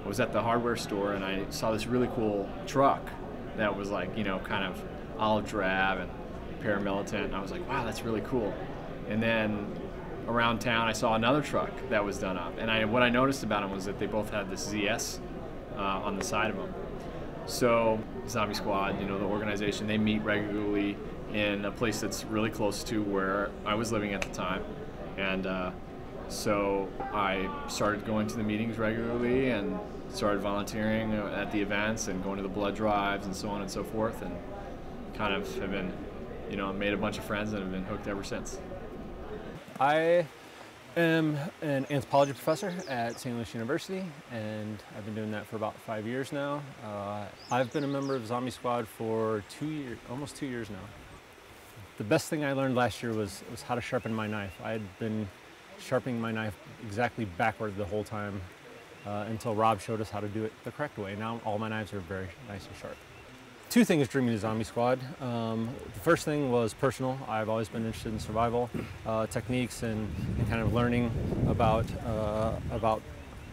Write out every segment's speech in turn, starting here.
was at the hardware store and I saw this really cool truck that was like, you know, kind of olive drab and paramilitant. And I was like, wow, that's really cool. And then around town, I saw another truck that was done up. And what I noticed about them was that they both had this ZS on the side of them. So Zombie Squad, you know, the organization, they meet regularly in a place that's really close to where I was living at the time. And so I started going to the meetings regularly and started volunteering at the events and going to the blood drives and so on and so forth, and kind of have been, you know, made a bunch of friends and have been hooked ever since. I am an anthropology professor at St. Louis University, and I've been doing that for about 5 years now. I've been a member of Zombie Squad for almost 2 years now. The best thing I learned last year was how to sharpen my knife. I had been sharpening my knife exactly backward the whole time until Rob showed us how to do it the correct way. Now all my knives are very nice and sharp. Two things drew me to Zombie Squad. The first thing was personal. I've always been interested in survival techniques and kind of learning about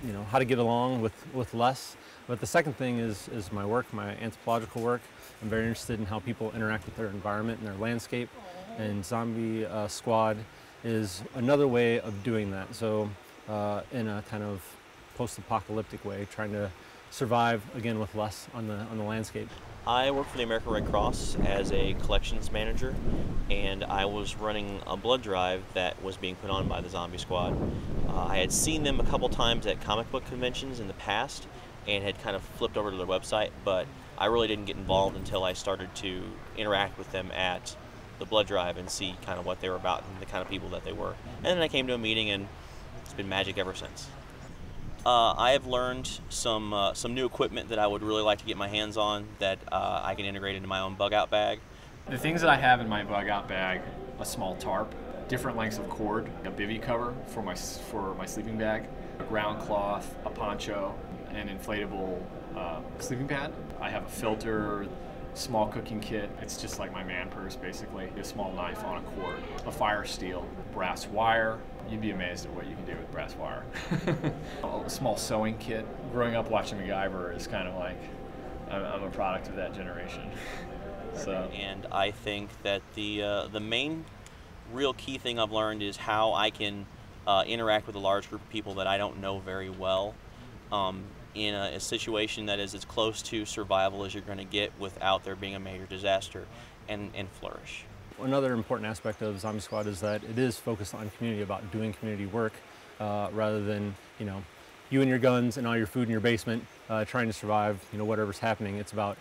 you know, how to get along with less. But the second thing is my work, my anthropological work. I'm very interested in how people interact with their environment and their landscape, and Zombie Squad is another way of doing that. So in a kind of post-apocalyptic way, trying to survive again with less on the landscape. I work for the American Red Cross as a collections manager, and I was running a blood drive that was being put on by the Zombie Squad. I had seen them a couple times at comic book conventions in the past and had kind of flipped over to their website, but I really didn't get involved until I started to interact with them at the blood drive and see kind of what they were about and the kind of people that they were. And then I came to a meeting, and it's been magic ever since. I have learned some new equipment that I would really like to get my hands on that I can integrate into my own bug out bag. The things that I have in my bug out bag: a small tarp, different lengths of cord, a bivy cover for my sleeping bag, a ground cloth, a poncho, an inflatable sleeping pad. I have a filter, small cooking kit. It's just like my man purse, basically. A small knife on a cord, a fire steel, brass wire. You'd be amazed at what you can do with brass wire. A small sewing kit. Growing up watching MacGyver is kind of like, I'm a product of that generation. So. And I think that the main real key thing I've learned is how I can interact with a large group of people that I don't know very well in a situation that is as close to survival as you're going to get without there being a major disaster, and flourish. Another important aspect of Zombie Squad is that it is focused on community, about doing community work rather than, you know, you and your guns and all your food in your basement trying to survive, you know, whatever's happening. It's about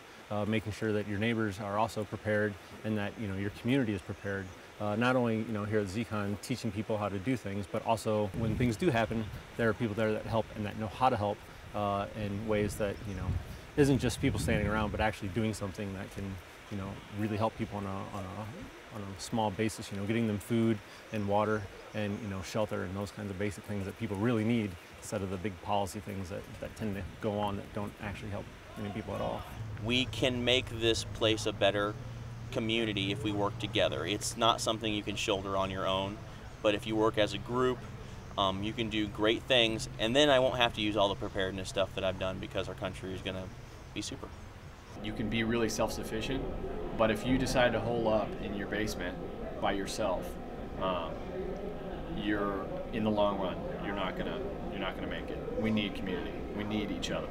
making sure that your neighbors are also prepared and that, you know, your community is prepared. Not only, you know, here at ZCon teaching people how to do things, but also when things do happen, there are people there that help and that know how to help in ways that, you know, isn't just people standing around, but actually doing something that can, you know, really help people on a small basis, you know, getting them food and water and, you know, shelter and those kinds of basic things that people really need, instead of the big policy things that tend to go on that don't actually help many people at all. We can make this place a better community if we work together. It's not something you can shoulder on your own, but if you work as a group, you can do great things, and then I won't have to use all the preparedness stuff that I've done because our country is going to be super. You can be really self-sufficient, but if you decide to hole up in your basement by yourself, you're in the long run, you're not gonna make it. We need community. We need each other.